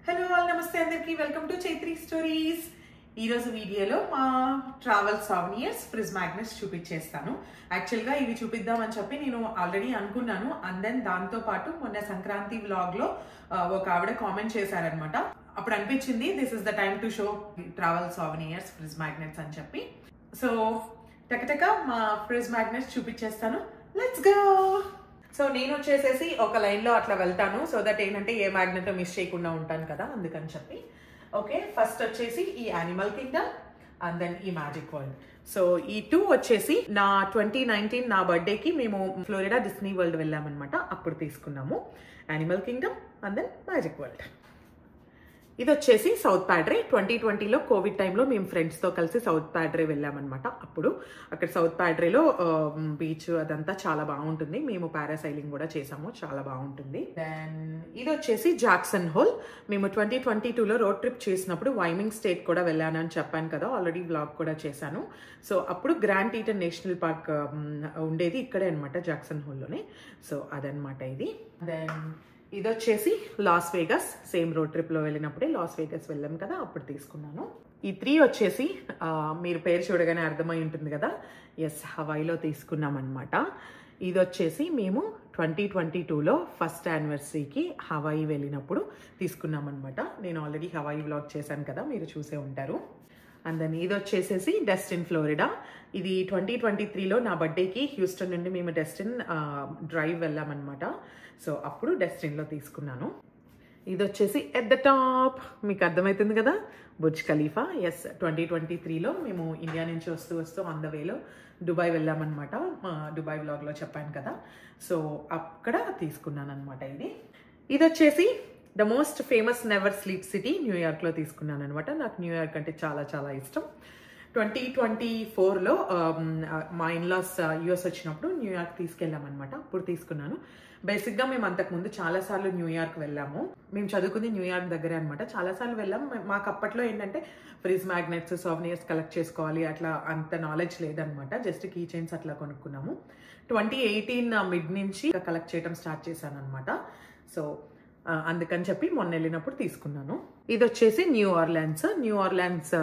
Hello all నమస్తే అందరికీ welcome to Chaitri stories. ఈరోజు వీడియోలో మా ట్రావెల్ సావనియర్స్ ఫ్రిజ్ మ్యాగ్నెట్స్ చూపించేస్తాను. యాక్చువల్గా ఇవి చూపిద్దామని చెప్పి నేను ఆల్రెడీ అనుకున్నాను. అండ్ దెన్ దాంతో పాటు మొన్న సంక్రాంతి వ్లాగ్లో ఒక ఆవిడ కామెంట్ చేశారనమాట. అప్పుడు అనిపించింది this is the time to show travel souvenirs fridge magnets అని చెప్పి. సో టకటక మా ఫ్రిజ్ మ్యాగ్నెట్స్ చూపించేస్తాను. Let's go. సో నేను వచ్చేసేసి ఒక లైన్లో అట్లా వెళ్తాను, సో దట్ ఏంటంటే ఏ మ్యాగ్నెట్ మిస్ చేయకుండా ఉంటాను కదా, అందుకని చెప్పి. ఓకే, ఫస్ట్ వచ్చేసి ఈ యానిమల్ కింగ్డమ్ అండ్ దెన్ ఈ మ్యాజిక్ వరల్డ్. సో ఈ టూ వచ్చేసి నా 2019 నా బర్త్డేకి మేము ఫ్లోరిడా డిస్నీ వరల్డ్ వెళ్ళామన్నమాట. అప్పుడు తీసుకున్నాము animal kingdom and then magic world. ఇది వచ్చేసి సౌత్ ప్యాడ్రే. 2020లో కోవిడ్ టైంలో మేము ఫ్రెండ్స్తో కలిసి సౌత్ ప్యాడ్రే వెళ్ళామన్నమాట. అప్పుడు అక్కడ సౌత్ ప్యాడ్రేలో బీచ్ అదంతా చాలా బాగుంటుంది. మేము పారాసైలింగ్ కూడా చేసాము, చాలా బాగుంటుంది. దెన్ ఇది వచ్చేసి జాక్సన్ హోల్. మేము 2022లో రోడ్ ట్రిప్ చేసినప్పుడు వైమింగ్ స్టేట్ కూడా వెళ్ళానని చెప్పాను కదా, ఆల్రెడీ వ్లాగ్ కూడా చేశాను. సో అప్పుడు గ్రాండ్ టీటన్ నేషనల్ పార్క్ ఉండేది ఇక్కడే అనమాట, జాక్సన్ హోల్లోనే. సో అదనమాట ఇది. దెన్ ఇది వచ్చేసి లాస్ వేగస్. సేమ్ రోడ్ ట్రిప్లో వెళ్ళినప్పుడే లాస్ వేగస్ వెళ్ళాం కదా, అప్పుడు తీసుకున్నాను. ఈ 3 వచ్చేసి మీరు పేరు చూడగానే అర్థమై ఉంటుంది కదా, ఎస్, హవాయిలో తీసుకున్నాం అనమాట. ఇది వచ్చేసి మేము 2022లో ఫస్ట్ యానివర్సరీకి హవాయి వెళ్ళినప్పుడు తీసుకున్నాం అనమాట. నేను ఆల్రెడీ హవాయి వ్లాగ్ చేశాను కదా, మీరు చూసే ఉంటారు. అండ్ దెన్ ఇది వచ్చేసేసి డెస్టిన్ ఫ్లోరిడా. ఇది 2023లో నా బర్త్డేకి హ్యూస్టన్ నుండి మేము డెస్టిన్ డ్రైవ్ వెళ్ళామన్నమాట. సో అప్పుడు డెస్టిన్లో తీసుకున్నాను. ఇది వచ్చేసి ఎట్ ద టాప్, మీకు అర్థమవుతుంది కదా, బుర్జ్ ఖలీఫా. ఎస్, 2023లో మేము ఇండియా నుంచి వస్తూ ఆన్ ద వేలో దుబాయ్ వెళ్ళామన్నమాట. దుబాయ్ వ్లాగ్లో చెప్పాను కదా, సో అక్కడ తీసుకున్నాను అనమాట. ఇది వచ్చేసి the most famous never sleep city, న్యూయార్క్లో తీసుకున్నాను అనమాట. నాకు న్యూయార్క్ అంటే చాలా చాలా ఇష్టం. 2024లో మా ఇన్లాస్ యూఎస్ వచ్చినప్పుడు న్యూయార్క్ తీసుకెళ్ళామన్నమాట. అప్పుడు తీసుకున్నాను. బేసిక్గా మేము అంతకుముందు చాలాసార్లు న్యూయార్క్ వెళ్ళాము. మేము చదువుకుంది న్యూయార్క్ దగ్గరే అనమాట. చాలాసార్లు వెళ్ళాము. మాకు అప్పట్లో ఏంటంటే ఫ్రిజ్ మ్యాగ్నెట్స్, సోవెనియర్స్ కలెక్ట్ చేసుకోవాలి అట్లా అంత నాలెడ్జ్ లేదనమాట. జస్ట్ కీ చైన్స్ అట్లా కొనుక్కున్నాము. 2018 మిడ్ నుంచి కలెక్ట్ చేయడం స్టార్ట్ చేశాను అనమాట. సో అందుకని చెప్పి మొన్న వెళ్ళినప్పుడు తీసుకున్నాను. ఇది వచ్చేసి న్యూ ఆర్లాన్స్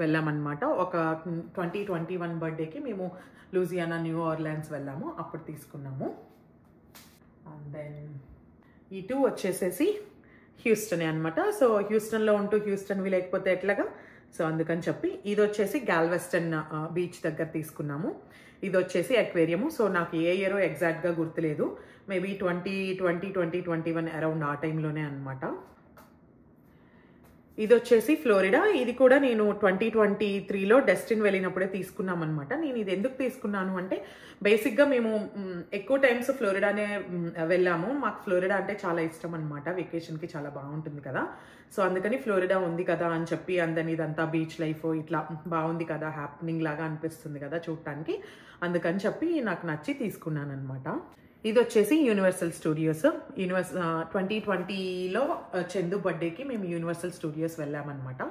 వెళ్ళామన్నమాట. ఒక 2021 బర్త్డేకి మేము లూజియానా న్యూ ఆర్లాన్స్ వెళ్ళాము, అప్పుడు తీసుకున్నాము. అండ్ దెన్ ఈ 2 వచ్చేసేసి హ్యూస్టనే అనమాట. సో హ్యూస్టన్లో ఉంటూ హ్యూస్టన్వి లేకపోతే ఎట్లాగా, సో అందుకని చెప్పి ఇది వచ్చేసి గాల్వెస్టన్ బీచ్ దగ్గర తీసుకున్నాము. ఇది వచ్చేసి అక్వేరియము. సో నాకు ఏ ఇయరో ఎగ్జాక్ట్గా గుర్తులేదు, మేబీ 2021 అరౌండ్ ఆ టైంలోనే అనమాట. ఇది వచ్చేసి ఫ్లోరిడా. ఇది కూడా నేను 2023లో డెస్టిన్ వెళ్ళినప్పుడే తీసుకున్నాం అనమాట. నేను ఇది ఎందుకు తీసుకున్నాను అంటే, బేసిక్గా మేము ఎక్కువ టైమ్స్ ఫ్లోరిడానే వెళ్ళాము. మాకు ఫ్లోరిడా అంటే చాలా ఇష్టం అనమాట. వెకేషన్కి చాలా బాగుంటుంది కదా, సో అందుకని ఫ్లోరిడా ఉంది కదా అని చెప్పి, అందరినీ ఇదంతా బీచ్ లైఫ్ ఇట్లా బాగుంది కదా, హ్యాపెనింగ్ లాగా అనిపిస్తుంది కదా చూడటానికి, అందుకని చెప్పి నాకు నచ్చి తీసుకున్నాను అనమాట. ఇది వచ్చేసి యూనివర్సల్ స్టూడియోస్. 2020లో చందు బర్త్డేకి మేము యూనివర్సల్ స్టూడియోస్ వెళ్ళామన్నమాట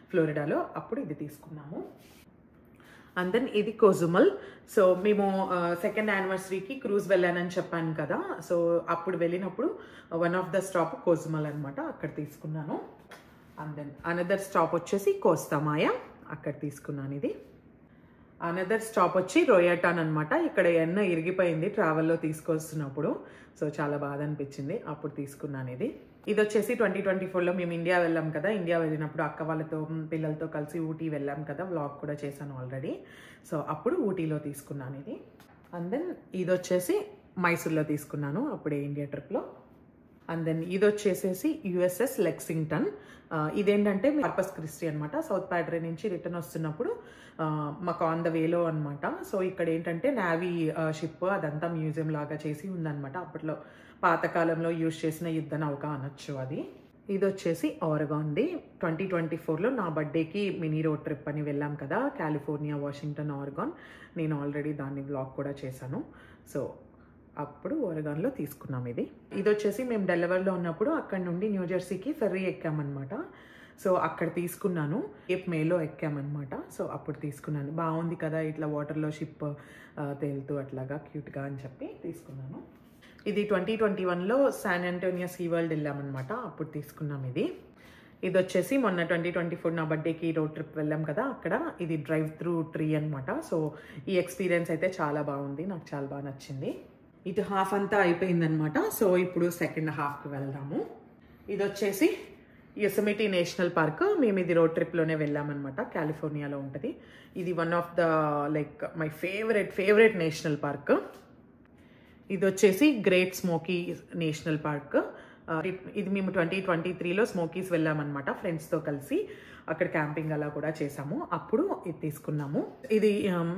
ఫ్లోరిడాలో, అప్పుడు ఇది తీసుకున్నాము. అండ్ దెన్ ఇది కోజుమల్. సో మేము సెకండ్ యానివర్సరీకి క్రూజ్ వెళ్ళానని చెప్పాను కదా, సో అప్పుడు వెళ్ళినప్పుడు వన్ ఆఫ్ ద స్టాప్ కోజుమల్ అనమాట, అక్కడ తీసుకున్నాను. అండ్ దెన్ అనదర్ స్టాప్ వచ్చేసి కోస్తామాయ, అక్కడ తీసుకున్నాను. ఇది అనదర్ స్టాప్ వచ్చి రోయాటాన్ అనమాట. ఇక్కడ ఎన్న ఇరిగిపోయింది ట్రావెల్లో తీసుకొస్తున్నప్పుడు, సో చాలా బాధ అనిపించింది, అప్పుడు తీసుకున్నాను. ఇది వచ్చేసి 2024లో మేము ఇండియా వెళ్ళాం కదా, ఇండియా వెళ్ళినప్పుడు అక్క వాళ్ళతో పిల్లలతో కలిసి ఊటీ వెళ్ళాం కదా, వ్లాగ్ కూడా చేశాను ఆల్రెడీ. సో అప్పుడు ఊటీలో తీసుకున్నాను ఇది. అండ్ దెన్ ఇది వచ్చేసి మైసూర్లో తీసుకున్నాను అప్పుడే ఇండియా ట్రిప్లో. అండ్ దెన్ ఇది వచ్చేసేసి యుఎస్ఎస్ లెక్సింగ్టన్. ఇదేంటంటే పర్పస్ క్రిస్టీ అనమాట. సౌత్ ప్యాడ్రే నుంచి రిటర్న్ వస్తున్నప్పుడు మాకు ఆన్ ద వేలో అనమాట. సో ఇక్కడ ఏంటంటే నావీ షిప్ అదంతా మ్యూజియం లాగా చేసి ఉందన్నమాట. అప్పట్లో పాతకాలంలో యూజ్ చేసిన యుద్ధ నౌక అనొచ్చు అది. ఇది వచ్చేసి ఆరెగాన్ది. 2024లో నా బర్త్డేకి మినీ రోడ్ ట్రిప్ అని వెళ్ళాం కదా, కాలిఫోర్నియా, వాషింగ్టన్, ఆరెగాన్. నేను ఆల్రెడీ దాన్ని వ్లాగ్ కూడా చేశాను. సో అప్పుడు ఓరెగాన్లో తీసుకున్నాం. ఇది వచ్చేసి మేము డెలవర్లో ఉన్నప్పుడు అక్కడ నుండి న్యూజెర్సీకి ఫెర్రీ ఎక్కామన్నమాట. సో అక్కడ తీసుకున్నాను. మేలో ఎక్కామన్నమాట. సో అప్పుడు తీసుకున్నాను. బాగుంది కదా ఇట్లా వాటర్లో షిప్ తేలుతూ అట్లాగా క్యూట్గా అని చెప్పి తీసుకున్నాను. ఇది 2021లో శాన్ ఆంటోనియో సీ వరల్డ్ వెళ్ళామన్నమాట, అప్పుడు తీసుకున్నాం ఇది. ఇది వచ్చేసి మొన్న 2024 నా బర్త్డేకి రోడ్ ట్రిప్ వెళ్ళాం కదా, అక్కడ ఇది డ్రైవ్ త్రూ ట్రీ అనమాట. సో ఈ ఎక్స్పీరియన్స్ అయితే చాలా బాగుంది, నాకు చాలా బాగా నచ్చింది. ఇటు హాఫ్ అంతా అయిపోయిందనమాట. సో ఇప్పుడు సెకండ్ హాఫ్కి వెళ్దాము. ఇది వచ్చేసి యోసెమిటీ నేషనల్ పార్క్. మేము ఇది రోడ్ ట్రిప్లోనే వెళ్ళామన్నమాట, కాలిఫోర్నియాలో ఉంటుంది. ఇది one of the like my favourite national park. ఇది వచ్చేసి గ్రేట్ స్మోకీ నేషనల్ పార్క్. ఇది మేము 2023లో స్మోకీస్ వెళ్ళామన్నమాట ఫ్రెండ్స్తో కలిసి. అక్కడ క్యాంపింగ్ అలా కూడా చేసాము, అప్పుడు ఇది తీసుకున్నాము. ఇది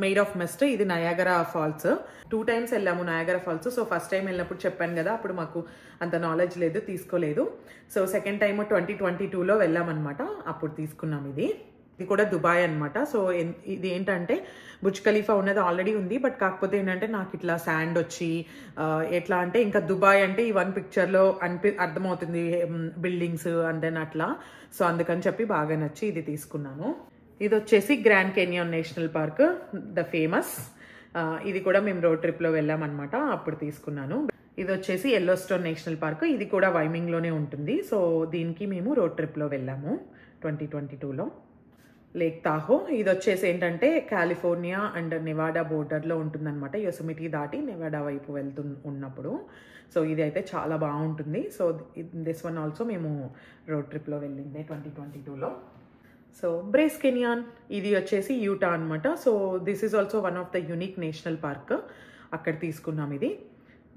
మేడ్ ఆఫ్ మిస్ట్. ఇది నయాగరా ఫాల్స్. 2 times వెళ్ళాము Niagara Falls. So first time వెళ్ళినప్పుడు చెప్పాను కదా, అప్పుడు మాకు అంత నాలెడ్జ్ లేదు, తీసుకోలేదు. సో సెకండ్ టైం 2022లో వెళ్ళామన్నమాట, అప్పుడు తీసుకున్నాం ఇది. ఇది కూడా దుబాయ్ అనమాట. సో ఇది ఏంటంటే బుర్జ్ ఖలీఫా ఉన్నది ఆల్రెడీ ఉంది, బట్ కాకపోతే ఏంటంటే నాకు ఇట్లా శాండ్ వచ్చి ఎట్లా అంటే ఇంకా దుబాయ్ అంటే ఈ వన్ పిక్చర్లో అర్థమవుతుంది బిల్డింగ్స్ అండ్ దెన్ అట్లా. సో అందుకని చెప్పి బాగా నచ్చి ఇది తీసుకున్నాను. ఇది వచ్చేసి Grand Canyon National Park, the famous. ఇది కూడా మేము రోడ్ ట్రిప్లో వెళ్ళామన్నమాట, అప్పుడు తీసుకున్నాను. ఇది వచ్చేసి ఎల్లోస్టోన్ నేషనల్ పార్క్. ఇది కూడా వైమింగ్లోనే ఉంటుంది. సో దీనికి మేము రోడ్ ట్రిప్లో వెళ్ళాము 2022లో. Lake Tahoe. ఇది వచ్చేసి ఏంటంటే కాలిఫోర్నియా అండ్ నెవాడా బోర్డర్లో ఉంటుందన్నమాట, యోసెమిటీ దాటి నెవాడా వైపు ఉన్నప్పుడు. సో ఇది అయితే చాలా బాగుంటుంది. సో దిస్ వన్ ఆల్సో మేము రోడ్ ట్రిప్లో వెళ్ళింది 2022లో. సో బ్రేస్ కెనియాన్, ఇది వచ్చేసి యూటా అనమాట. So this is also one of the unique national park, అక్కడ తీసుకున్నాం ఇది.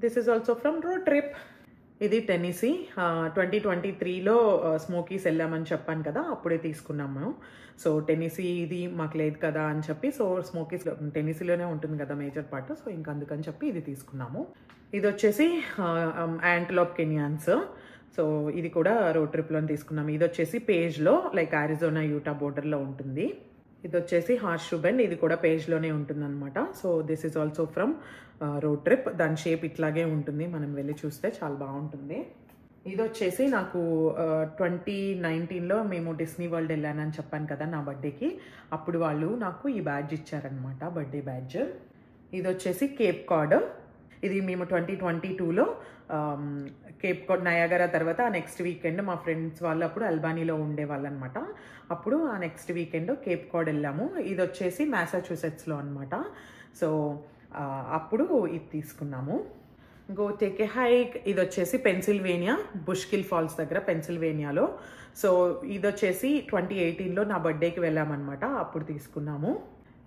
This is also from road trip. ఇది టెన్నెసీ. 2023లో స్మోకీస్ వెళ్ళామని చెప్పాను కదా, అప్పుడే తీసుకున్నాము. సో టెన్నెసీ ఇది మాకు లేదు కదా అని చెప్పి, సో స్మోకీస్ టెన్నెసీలోనే ఉంటుంది కదా మేజర్ పార్ట్. సో ఇంకా అందుకని చెప్పి ఇది తీసుకున్నాము. ఇది వచ్చేసి యాంటలోప్ కెనియాన్స్. సో ఇది కూడా రోడ్ ట్రిప్లో తీసుకున్నాము. ఇది వచ్చేసి పేజ్లో లైక్ అరిజోనా యూటా బోర్డర్లో ఉంటుంది. ఇది వచ్చేసి హార్షూ బెండ్. ఇది కూడా పేజ్లోనే ఉంటుంది అనమాట. So this is also from road trip. దాని షేప్ ఇట్లాగే ఉంటుంది, మనం వెళ్ళి చూస్తే చాలా బాగుంటుంది. ఇది వచ్చేసి నాకు 2019లో మేము డిస్నీ వరల్డ్ వెళ్ళానని చెప్పాను కదా నా బర్త్డేకి, అప్పుడు వాళ్ళు నాకు ఈ బ్యాడ్జ్ ఇచ్చారనమాట, బర్త్డే బ్యాడ్జ్. ఇది వచ్చేసి కేప్ కాడ్. ఇది మేము 2022లో కేప్ కాడ్ నయాగరా తర్వాత ఆ నెక్స్ట్ వీకెండ్ మా ఫ్రెండ్స్ వాళ్ళు అప్పుడు అల్బానీలో ఉండేవాళ్ళు అనమాట. అప్పుడు ఆ నెక్స్ట్ వీకెండ్ కేప్ కాడ్ వెళ్ళాము. ఇది వచ్చేసి మ్యాసాచ్యూసెట్స్లో అనమాట. సో అప్పుడు ఇది తీసుకున్నాము. Go take a hike. ఇది వచ్చేసి పెన్సిల్వేనియా, బుష్కిల్ ఫాల్స్ దగ్గర పెన్సిల్వేనియాలో. సో ఇది వచ్చేసి 2018లో నా బర్త్డేకి వెళ్ళామన్నమాట, అప్పుడు తీసుకున్నాము.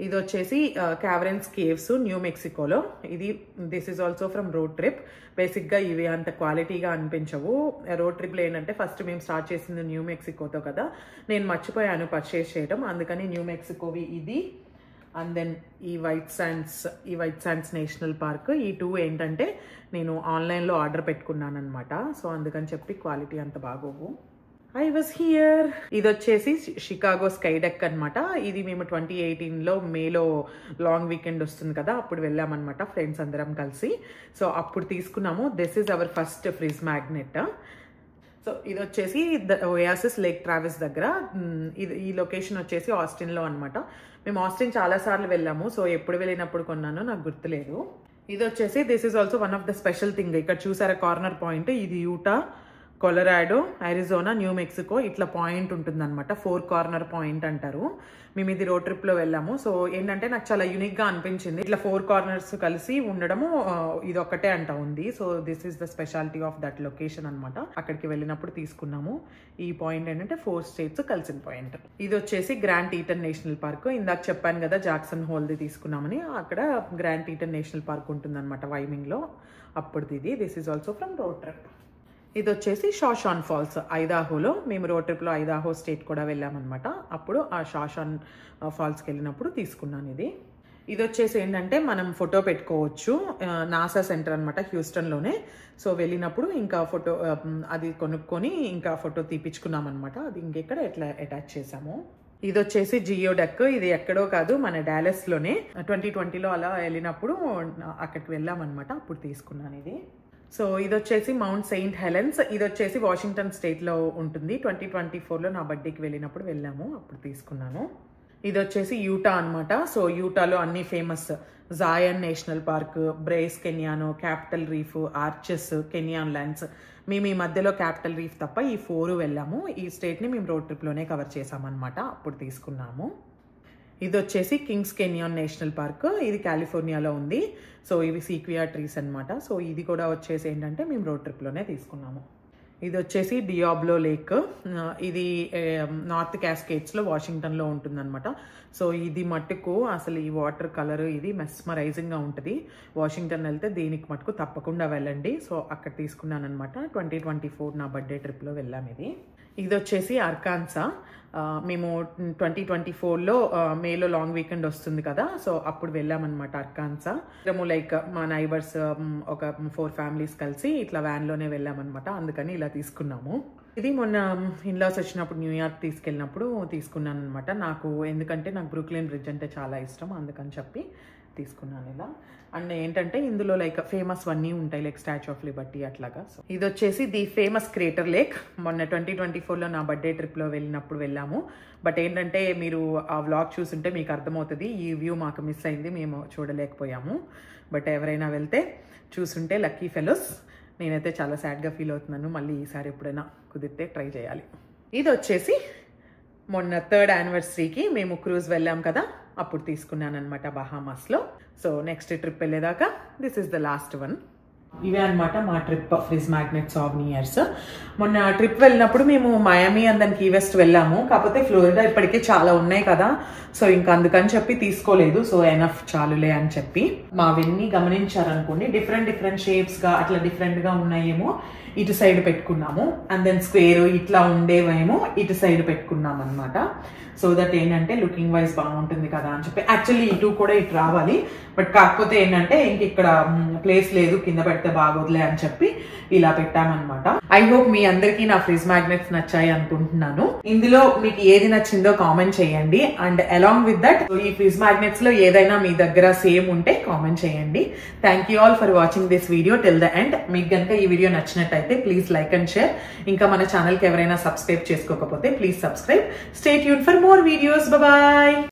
ఇది వచ్చేసి క్యావరెన్స్ కేవ్స్, న్యూ మెక్సికోలో. This is also from road trip. బేసిక్గా ఇవి అంత క్వాలిటీగా అనిపించవు. రోడ్ ట్రిప్లో ఏంటంటే ఫస్ట్ మేము స్టార్ట్ చేసింది న్యూ మెక్సికోతో కదా, నేను మర్చిపోయాను పర్చేస్ చేయడం, అందుకని న్యూ మెక్సికోవి ఇది. అండ్ దెన్ ఈ వైట్ శాండ్స్ నేషనల్ పార్క్. ఈ 2 ఏంటంటే నేను ఆన్లైన్లో ఆర్డర్ పెట్టుకున్నాను అనమాట. సో అందుకని చెప్పి క్వాలిటీ అంత బాగోవు. I was here. ఇది వచ్చేసి షికాగో స్కై డెక్ అనమాట. ఇది మేము 2018లో మేలో లాంగ్ వీకెండ్ వస్తుంది కదా, అప్పుడు వెళ్ళామన్నమాట ఫ్రెండ్స్ అందరం కలిసి. సో అప్పుడు తీసుకున్నాము. This is our first fridge magnet. So ఇది వచ్చేసి ఒయాసిస్ లేక్ ట్రావెస్ దగ్గర. ఈ లొకేషన్ వచ్చేసి ఆస్టిన్లో అనమాట. మేము ఆస్టిన్ చాలాసార్లు వెళ్ళాము. సో ఎప్పుడు వెళ్ళినప్పుడు కొన్నానో నాకు గుర్తులేదు. ఇది వచ్చేసి this is also one of the special thing. ఇక్కడ చూసారా కార్నర్ పాయింట్, ఇది Utah, Colorado, Arizona, new Mexico ఇట్లా పాయింట్ ఉంటుంది అనమాట. 4 కార్నర్ పాయింట్ అంటారు. మేము ఇది రోడ్ ట్రిప్లో వెళ్ళాము. సో ఏంటంటే నాకు చాలా యూనిక్గా అనిపించింది, ఇట్లా 4 కార్నర్స్ కలిసి ఉండడము. ఇది ఒక్కటే అంట ఉంది. So this is the speciality of that location అనమాట. అక్కడికి వెళ్ళినప్పుడు తీసుకున్నాము. ఈ పాయింట్ ఏంటంటే 4 స్టేట్స్ కలిసిన పాయింట్. ఇది వచ్చేసి గ్రాండ్ టీటన్ నేషనల్ పార్క్. ఇందాక చెప్పాను కదా జాక్సన్ హోల్ది తీసుకున్నామని, అక్కడ గ్రాండ్ టీటన్ నేషనల్ పార్క్ ఉంటుంది అనమాట వైమింగ్లో. అప్పుడుది ఇది. This is also from road trip. ఇది వచ్చేసి షాషాన్ ఫాల్స్, ఐదాహోలో. మేము రోడ్ ట్రిప్లో ఐదాహో స్టేట్ కూడా వెళ్ళామన్నమాట. అప్పుడు ఆ షాషాన్ ఫాల్స్కి వెళ్ళినప్పుడు తీసుకున్నాను ఇది. ఇది వచ్చేసి ఏంటంటే మనం ఫోటో పెట్టుకోవచ్చు. నాసా సెంటర్ అనమాట, హ్యూస్టన్లోనే. సో వెళ్ళినప్పుడు ఇంకా ఫోటో అది కొనుక్కొని ఇంకా ఫోటో తీపించుకున్నాం అనమాట. అది ఇంకెక్కడ ఎట్లా అటాచ్ చేసాము. ఇది వచ్చేసి జియో డక్. ఇది ఎక్కడో కాదు, మన డాలస్లోనే. 2020లో అలా వెళ్ళినప్పుడు అక్కడికి వెళ్ళామన్నమాట, అప్పుడు తీసుకున్నాను ఇది. సో ఇది వచ్చేసి మౌంట్ సెయింట్ హెలెన్స్. ఇది వచ్చేసి వాషింగ్టన్ స్టేట్లో ఉంటుంది. 2024లో నా బర్త్డేకి వెళ్ళినప్పుడు వెళ్ళాము, అప్పుడు తీసుకున్నాను. ఇది వచ్చేసి యూటా అనమాట. సో యూటాలో అన్ని famous Zion national park, Bryce కెన్యానో, Capitol Reef, Arches, Canyon Lands. మేము ఈ మధ్యలో క్యాపిటల్ రీఫ్ తప్ప ఈ 4 వెళ్ళాము. ఈ స్టేట్ని మేము రోడ్ ట్రిప్లోనే కవర్ చేసామన్నమాట, అప్పుడు తీసుకున్నాము. ఇది వచ్చేసి కింగ్స్ కెన్యాన్ నేషనల్ పార్క్. ఇది కాలిఫోర్నియాలో ఉంది. సో ఇవి సీక్వియా ట్రీస్ అనమాట. సో ఇది కూడా వచ్చేసి ఏంటంటే మేము రోడ్ ట్రిప్లోనే తీసుకున్నాము. ఇది వచ్చేసి డియాబ్లో లేక్. ఇది నార్త్ క్యాస్కేడ్స్లో వాషింగ్టన్లో ఉంటుందన్నమాట. సో ఇది మట్టుకు అసలు ఈ వాటర్ కలర్ ఇది మెస్మరైజింగ్గా ఉంటుంది. వాషింగ్టన్ వెళ్తే దీనికి మటుకు తప్పకుండా వెళ్ళండి. సో అక్కడ తీసుకున్నాను అనమాట. 2024 నా బర్త్డే ట్రిప్లో వెళ్ళాము. ఇది వచ్చేసి అర్కాన్సా. మేము 2024లో మేలో లాంగ్ వీకెండ్ వస్తుంది కదా, సో అప్పుడు వెళ్ళామన్నమాట అర్కాన్సా. మేము లైక్ మా నైబర్స్ ఒక 4 ఫ్యామిలీస్ కలిసి ఇట్లా వ్యాన్లోనే వెళ్ళామన్నమాట. అందుకని ఇలా తీసుకున్నాము. ఇది మొన్న ఇన్లాస్ వచ్చినప్పుడు న్యూయార్క్ తీసుకెళ్ళినప్పుడు తీసుకున్నాను అనమాట. ఎందుకంటే నాకు బ్రూక్లిన్ బ్రిడ్జ్ అంటే చాలా ఇష్టం, అందుకని చెప్పి తీసుకున్నాను ఇలా. అండ్ ఏంటంటే ఇందులో లైక్ ఫేమస్ అన్నీ ఉంటాయి, లైక్ స్టాచ్యూ ఆఫ్ లిబర్టీ అట్లాగా. సో ఇది వచ్చేసి ది ఫేమస్ క్రేటర్ లేక్. మొన్న 2024లో నా బర్త్డే ట్రిప్లో వెళ్ళినప్పుడు వెళ్ళాము. బట్ ఏంటంటే మీరు ఆ వ్లాగ్ చూస్తుంటే మీకు అర్థమవుతుంది, ఈ వ్యూ మాకు మిస్ అయింది, మేము చూడలేకపోయాము. బట్ ఎవరైనా వెళ్తే చూస్తుంటే లక్కీ ఫెలోస్. నేనైతే చాలా సాడ్గా ఫీల్ అవుతున్నాను. మళ్ళీ ఈసారి ఎప్పుడైనా కుదిరితే ట్రై చేయాలి. ఇది వచ్చేసి మొన్న 3rd యానివర్సరీకి మేము క్రూజ్ వెళ్ళాం కదా, అప్పుడు తీసుకున్నాను అనమాట బహామాస్లో. సో నెక్స్ట్ ట్రిప్ వెళ్ళేదాకా this is the last one. ఇవే అనమాట మా ట్రిప్ ఫ్రిజ్ మ్యాగ్నెట్ సావెనియర్స్. మొన్న ట్రిప్ వెళ్ళినప్పుడు మేము మయామి అండ్ దాని కీ వెస్ట్ వెళ్ళాము. కాకపోతే ఫ్లోరిడా ఇప్పటికే చాలా ఉన్నాయి కదా, సో ఇంకా అందుకని చెప్పి తీసుకోలేదు. సో ఎనఫ్ చాలులే అని చెప్పి మావన్నీ గమనించారనుకోండి, డిఫరెంట్ షేప్స్గా అట్లా డిఫరెంట్గా ఉన్నాయేమో ఇటు సైడ్ పెట్టుకున్నాము. అండ్ దెన్ స్క్వేర్ ఇట్లా ఉండేవేమో ఇటు సైడ్ పెట్టుకున్నాం అనమాట. సో దట్ ఏంటంటే లుకింగ్ వైజ్ బాగుంటుంది కదా అని చెప్పి. యాక్చువల్లీ ఇటు కూడా ఇటు రావాలి, బట్ కాకపోతే ఏంటంటే ఇంక ఇక్కడ ప్లేస్ లేదు, కింద పెడితే బాగోదులే అని చెప్పి ఇలా పెట్టామన్నమాట. ఐ హోప్ మీ అందరికీ నా ఫ్రిజ్ మ్యాగ్నెట్స్ నచ్చాయి అనుకుంటున్నాను. ఇందులో మీకు ఏది నచ్చిందో కామెంట్ చేయండి. అండ్ అలాంగ్ విత్ దట్ ఈ ఫ్రిజ్ మ్యాగ్నెట్స్ లో ఏదైనా మీ దగ్గర సేమ్ ఉంటే కామెంట్ చేయండి. Thank you all for watching this video till the end. మీకు కనుక ఈ వీడియో నచ్చినట్టయితే ప్లీజ్ లైక్ అండ్ షేర్. ఇంకా మన ఛానల్ కి ఎవరైనా సబ్స్క్రైబ్ చేసుకోకపోతే please subscribe. Stay tune for more videos. Bye bye.